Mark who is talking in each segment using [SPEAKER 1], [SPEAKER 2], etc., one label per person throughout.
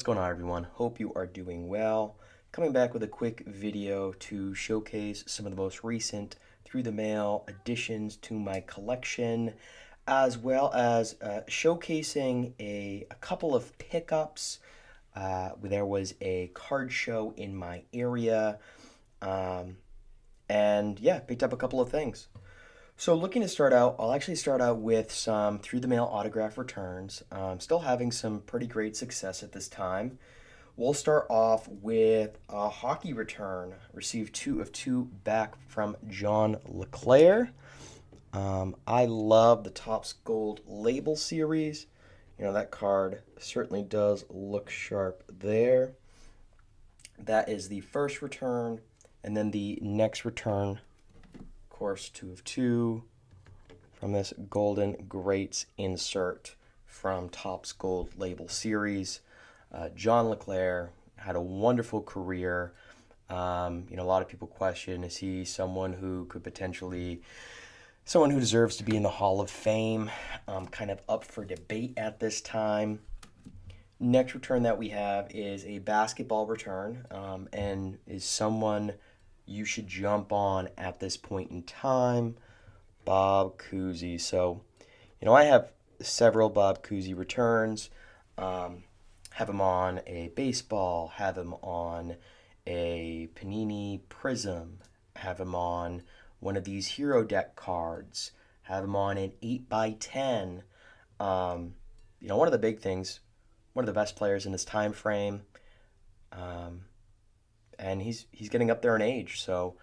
[SPEAKER 1] going on, everyone? Hope you are doing well. Coming back with a quick video to showcase some of the most recent through the mail additions to my collection, as well as showcasing a couple of pickups. There was a card show in my area, um, and yeah, picked up a couple of things. So looking to start out, I'll actually start out with some through the mail autograph returns. Still having some pretty great success at this time. We'll start off with a hockey return. Received two of two back from John LeClaire. I love the Topps Gold Label series. That card certainly does look sharp there. That is the first return. And then the next return, of course, two of two from this Golden Greats insert from Topps Gold Label series. John LeClaire had a wonderful career. A lot of people question, is he someone who could potentially, someone who deserves to be in the Hall of Fame? Kind of up for debate at this time. Next return that we have is a basketball return, and is someone you should jump on at this point in time. Bob Cousy. So, I have several Bob Cousy returns. Have him on a baseball, have him on a Panini Prism, have him on one of these Hero Deck cards, have him on an 8x10. One of the big things, one of the best players in this time frame, and he's getting up there in age. So,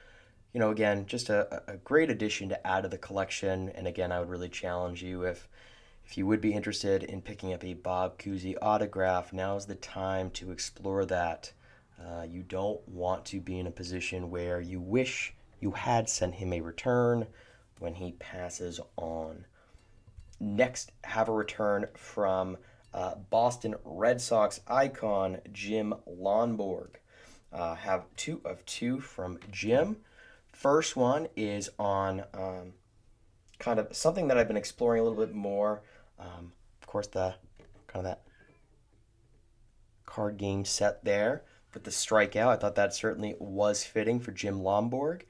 [SPEAKER 1] again, just a great addition to add to the collection. And again, I would really challenge you if you would be interested in picking up a Bob Cousy autograph, now's the time to explore that. You don't want to be in a position where you wish you had sent him a return when he passes on. Next, have a return from Boston Red Sox icon Jim Lonborg. Have two of two from Jim. First one is on kind of something that I've been exploring a little bit more. Of course, the kind of that card game set there with the strikeout. I thought that certainly was fitting for Jim Lonborg.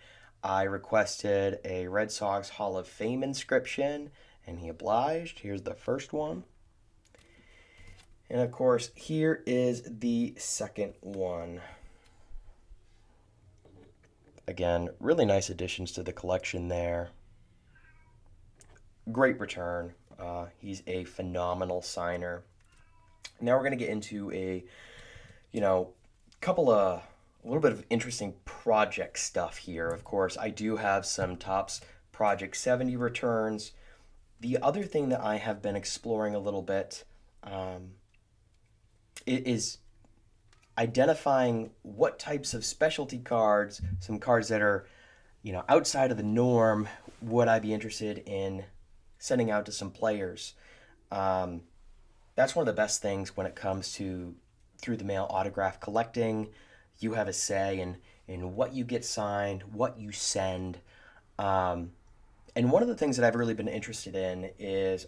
[SPEAKER 1] I requested a Red Sox Hall of Fame inscription, and he obliged. Here's the first one. And of course, here is the second one. Again, really nice additions to the collection there. Great return. He's a phenomenal signer. Now we're going to get into a little bit of interesting project stuff here. Of course, I do have some Topps Project 70 returns. The other thing that I have been exploring a little bit is identifying what types of specialty cards, some cards that are, outside of the norm, would I be interested in sending out to some players. That's one of the best things when it comes to through the mail autograph collecting. You have a say in what you get signed, what you send. And one of the things that I've really been interested in is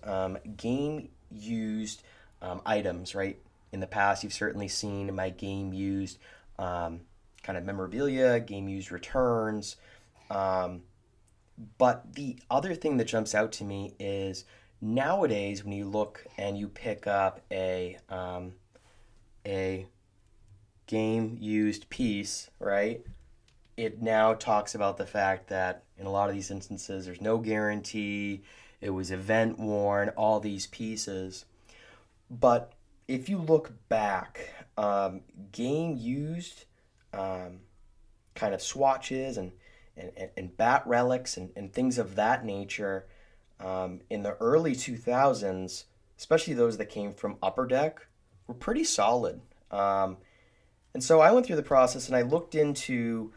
[SPEAKER 1] game used items, right? In the past, you've certainly seen my game used kind of memorabilia, game used returns. But the other thing that jumps out to me is nowadays when you look and you pick up a game used piece, right? It now talks about the fact that in a lot of these instances there's no guarantee, it was event worn, all these pieces. But if you look back, game used kind of swatches and bat relics and things of that nature in the early 2000s, especially those that came from Upper Deck, were pretty solid. And so I went through the process and I looked into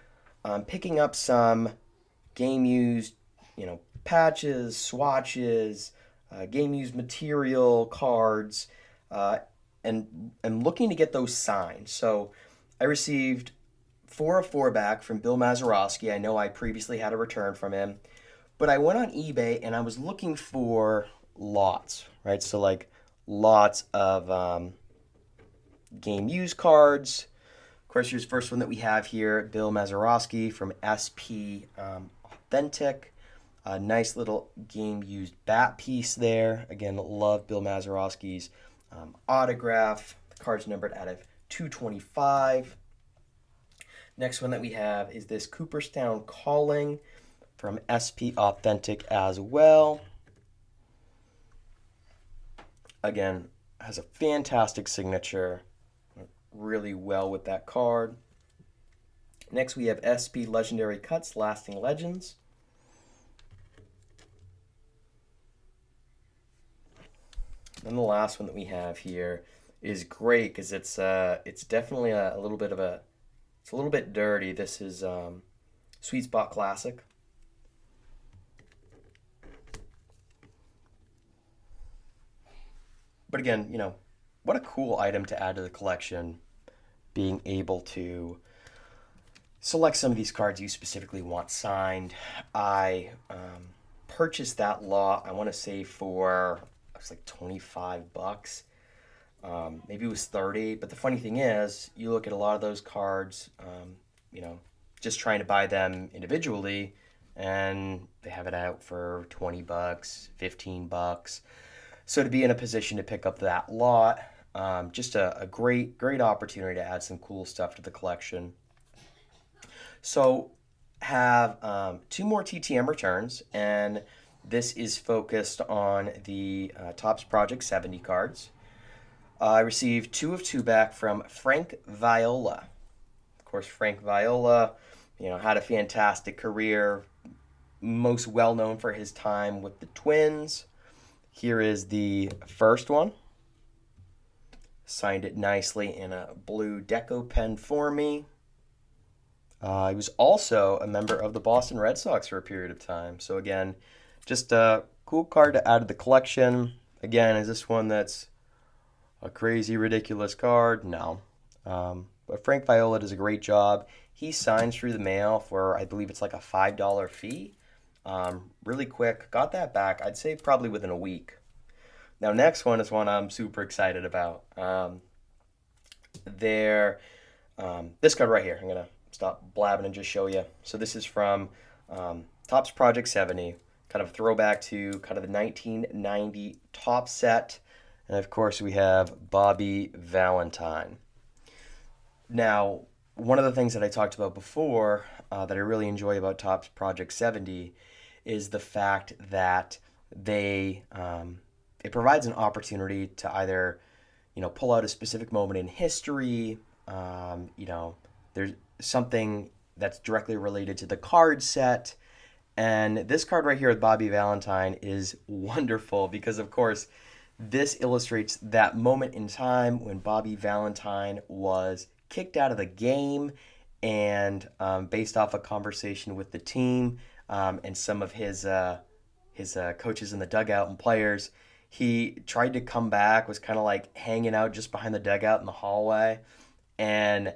[SPEAKER 1] picking up some game used, patches, swatches, game used material, cards, and looking to get those signed. So I received 4 of 4 back from Bill Mazeroski. I know I previously had a return from him. But I went on eBay and I was looking for lots, right? So like lots of game used cards. Of course, here's the first one that we have here, Bill Mazeroski from SP Authentic. A nice little game used bat piece there. Again, love Bill Mazeroski's autograph. The card's numbered out of 225. Next one that we have is this Cooperstown Calling from SP Authentic as well. Again, has a fantastic signature. Really well with that card. Next we have SP Legendary Cuts Lasting Legends. And the last one that we have here is great because it's definitely a little bit of a it's a little bit dirty. This is Sweet Spot Classic. But again, what a cool item to add to the collection, being able to select some of these cards you specifically want signed. I purchased that lot, I want to say for, it was like 25 bucks. Maybe it was 30, but the funny thing is, you look at a lot of those cards, just trying to buy them individually, and they have it out for 20 bucks, 15 bucks. So to be in a position to pick up that lot, just a great opportunity to add some cool stuff to the collection. So have two more TTM returns, and this is focused on the Topps Project 70 cards. I received 2 of 2 back from Frank Viola. Of course, Frank Viola, had a fantastic career, most well known for his time with the Twins. Here is the first one. Signed it nicely in a blue deco pen for me. He was also a member of the Boston Red Sox for a period of time. So again, just a cool card to add to the collection. Again, is this one that's a crazy, ridiculous card? No. But Frank Viola does a great job. He signs through the mail for, I believe it's like a $5 fee. Really quick. Got that back, I'd say probably within a week. Now, next one is one I'm super excited about. This card right here. I'm going to stop blabbing and just show you. So this is from Topps Project 70. Kind of a throwback to kind of the 1990 Topps set. And of course, we have Bobby Valentine. Now, one of the things that I talked about before that I really enjoy about Topps Project 70 is the fact that it provides an opportunity to either, pull out a specific moment in history, there's something that's directly related to the card set. And this card right here with Bobby Valentine is wonderful because, of course, this illustrates that moment in time when Bobby Valentine was kicked out of the game, and based off a conversation with the team and some of his coaches in the dugout and players, he tried to come back, was kind of like hanging out just behind the dugout in the hallway, and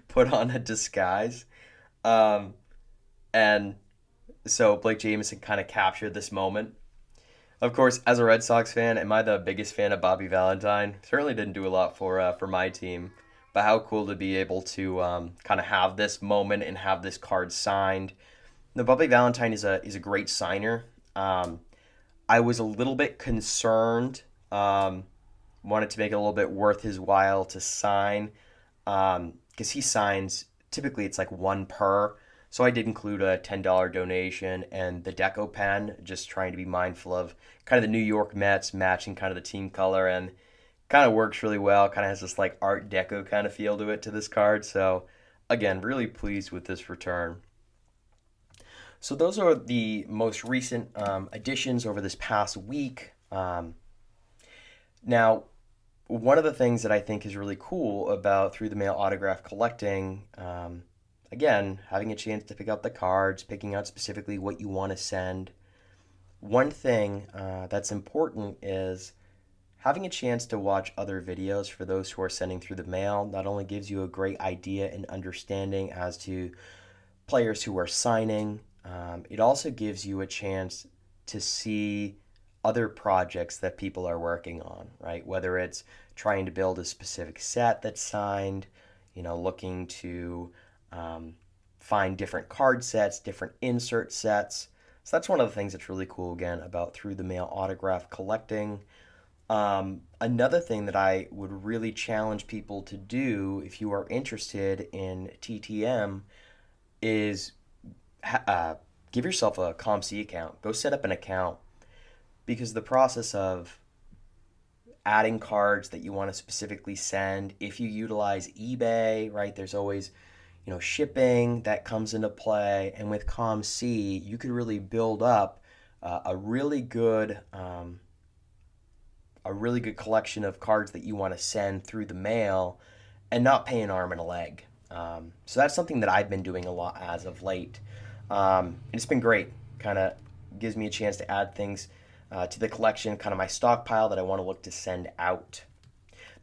[SPEAKER 1] put on a disguise. And so Blake Jameson kind of captured this moment. Of course, as a Red Sox fan, am I the biggest fan of Bobby Valentine? Certainly didn't do a lot for my team, but how cool to be able to kind of have this moment and have this card signed. Now, Bobby Valentine is a great signer. I was a little bit concerned, wanted to make it a little bit worth his while to sign, because he signs, typically it's like one per. So I did include a $10 donation and the deco pen, just trying to be mindful of kind of the New York Mets matching kind of the team color, and kind of works really well. Kind of has this like Art Deco kind of feel to it to this card. So again, really pleased with this return. So those are the most recent additions over this past week. Now, one of the things that I think is really cool about through the mail autograph collecting, again, having a chance to pick out the cards, picking out specifically what you want to send. One thing that's important is having a chance to watch other videos for those who are sending through the mail. Not only gives you a great idea and understanding as to players who are signing, it also gives you a chance to see other projects that people are working on, right? Whether it's trying to build a specific set that's signed, looking to um, find different card sets, different insert sets. So that's one of the things that's really cool again about through the mail autograph collecting. Another thing that I would really challenge people to do if you are interested in TTM is uh, give yourself a ComC account. Go set up an account because the process of adding cards that you want to specifically send, if you utilize eBay, right, there's always shipping that comes into play, and with ComC, you could really build up a really good collection of cards that you want to send through the mail and not pay an arm and a leg. So that's something that I've been doing a lot as of late. And it's been great. Kind of gives me a chance to add things to the collection, kind of my stockpile that I want to look to send out.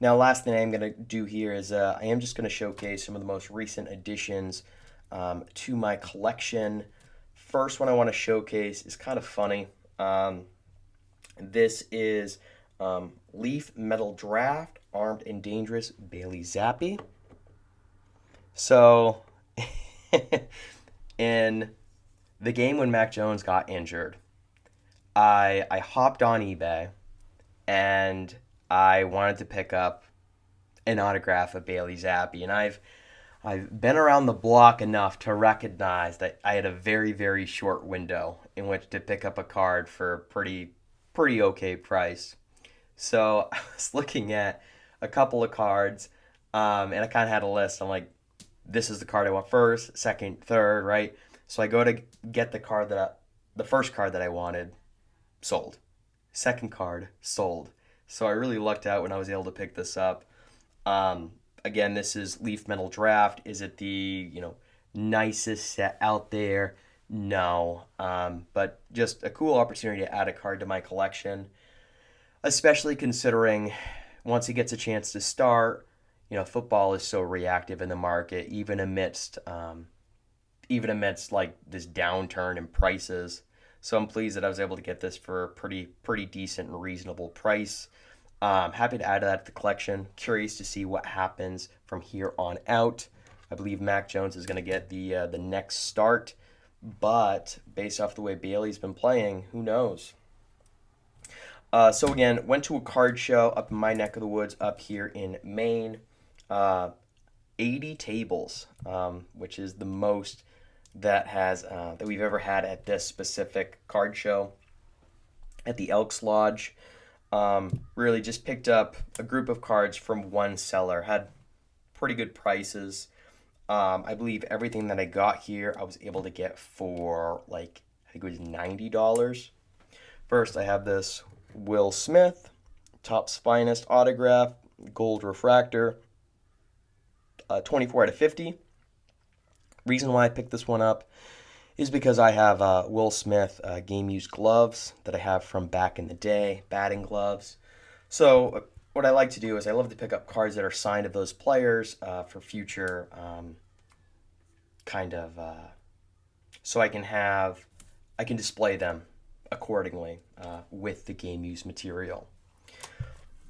[SPEAKER 1] Now, last thing I'm going to do here is I am just going to showcase some of the most recent additions to my collection. First one I want to showcase is kind of funny. This is Leaf Metal Draft, Armed and Dangerous, Bailey Zappi. So, in the game when Mac Jones got injured, I hopped on eBay and I wanted to pick up an autograph of Bailey Zappi, and I've been around the block enough to recognize that I had a very, very short window in which to pick up a card for a pretty okay price. So I was looking at a couple of cards, and I kind of had a list. I'm like, this is the card I want first, second, third, right? So I go to get the first card that I wanted, sold. Second card, sold. So I really lucked out when I was able to pick this up. Again, this is Leaf Metal Draft. Is it the nicest set out there? No, but just a cool opportunity to add a card to my collection, especially considering once he gets a chance to start, football is so reactive in the market, even amidst like this downturn in prices. So I'm pleased that I was able to get this for a pretty decent and reasonable price. Happy to add that to the collection. Curious to see what happens from here on out. I believe Mac Jones is going to get the next start, but based off the way Bailey's been playing, who knows? So again, went to a card show up in my neck of the woods up here in Maine. 80 tables, which is the most that we've ever had at this specific card show at the Elks Lodge. Really just picked up a group of cards from one seller, had pretty good prices. I believe everything that I got here I was able to get for I think it was $90. First I have this Will Smith Topps Finest autograph, gold refractor, 24 out of 50. Reason why I picked this one up is because I have Will Smith game-used gloves that I have from back in the day, batting gloves. So what I like to do is I love to pick up cards that are signed of those players for future so I can display them accordingly with the game-used material.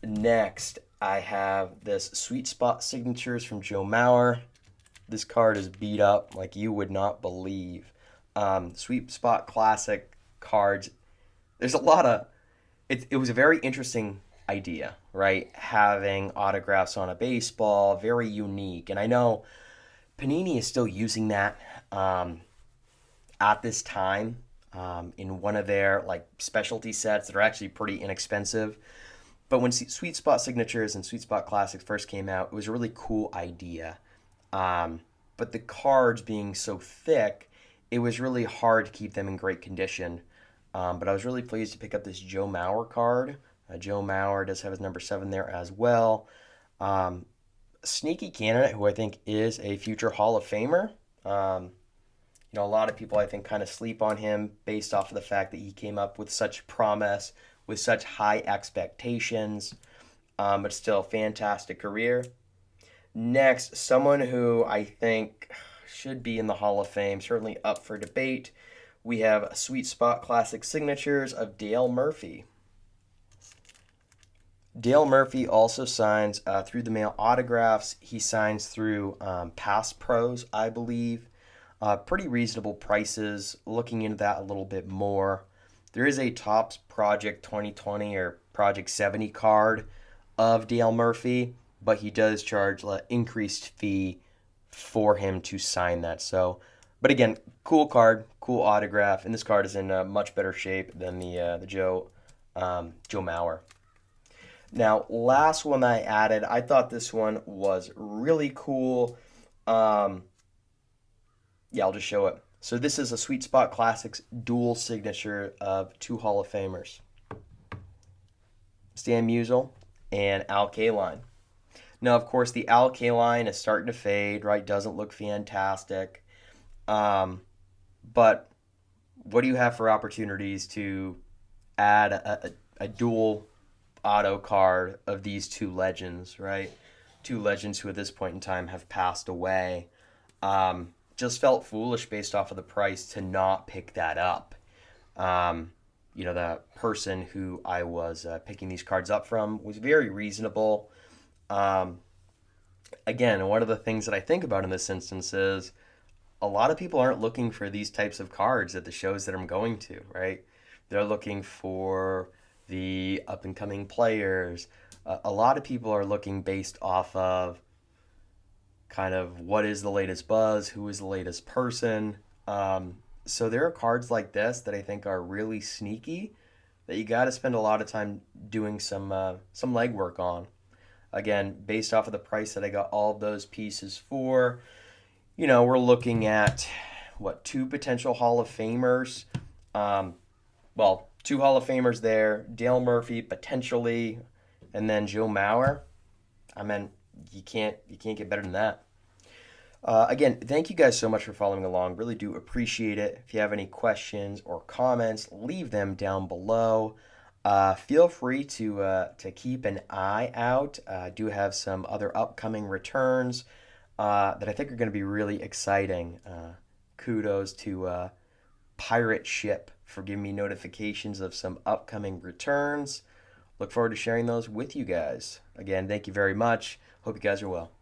[SPEAKER 1] Next, I have this Sweet Spot Signatures from Joe Mauer. This card is beat up like you would not believe. Sweet Spot Classic cards. There's a lot of... It was a very interesting idea, right? Having autographs on a baseball, very unique. And I know Panini is still using that at this time in one of their specialty sets that are actually pretty inexpensive. But when Sweet Spot Signatures and Sweet Spot Classics first came out, it was a really cool idea. But the cards being so thick, it was really hard to keep them in great condition. But I was really pleased to pick up this Joe Mauer card. Joe Mauer does have his number 7 there as well. Sneaky candidate who I think is a future Hall of Famer. A lot of people I think kind of sleep on him based off of the fact that he came up with such promise, with such high expectations, but still fantastic career. Next, someone who I think should be in the Hall of Fame, certainly up for debate. We have Sweet Spot Classic Signatures of Dale Murphy. Dale Murphy also signs through the mail autographs. He signs through Pass Pros, I believe. Pretty reasonable prices. Looking into that a little bit more. There is a Topps Project 2020 or Project 70 card of Dale Murphy, but he does charge an increased fee for him to sign that. So, but again, cool card, cool autograph, and this card is in much better shape than the Joe Mauer. Now, last one I added, I thought this one was really cool. Um, yeah, I'll just show it. So this is a Sweet Spot Classics dual signature of two Hall of Famers, Stan Musial and Al Kaline. Now, of course, the Al Kaline is starting to fade, right? Doesn't look fantastic. Um, but what do you have for opportunities to add a dual auto card of these two legends, right? Two legends who at this point in time have passed away. Just felt foolish based off of the price to not pick that up. Um, the person who I was picking these cards up from was very reasonable. Um, Again, one of the things that I think about in this instance is a lot of people aren't looking for these types of cards at the shows that I'm going to, right? They're looking for the up and coming players. A lot of people are looking based off of kind of what is the latest buzz, who is the latest person. So there are cards like this that I think are really sneaky that you got to spend a lot of time doing some legwork on. Again, based off of the price that I got all of those pieces for, we're looking at what, two potential Hall of Famers. Um, well, two Hall of Famers there, Dale Murphy potentially, and then Joe Mauer. I mean, you can't get better than that. Again, thank you guys so much for following along. Really do appreciate it. If you have any questions or comments, leave them down below. Feel free to keep an eye out. I do have some other upcoming returns that I think are going to be really exciting. Kudos to Pirate Ship for giving me notifications of some upcoming returns. Look forward to sharing those with you guys. Again, thank you very much. Hope you guys are well.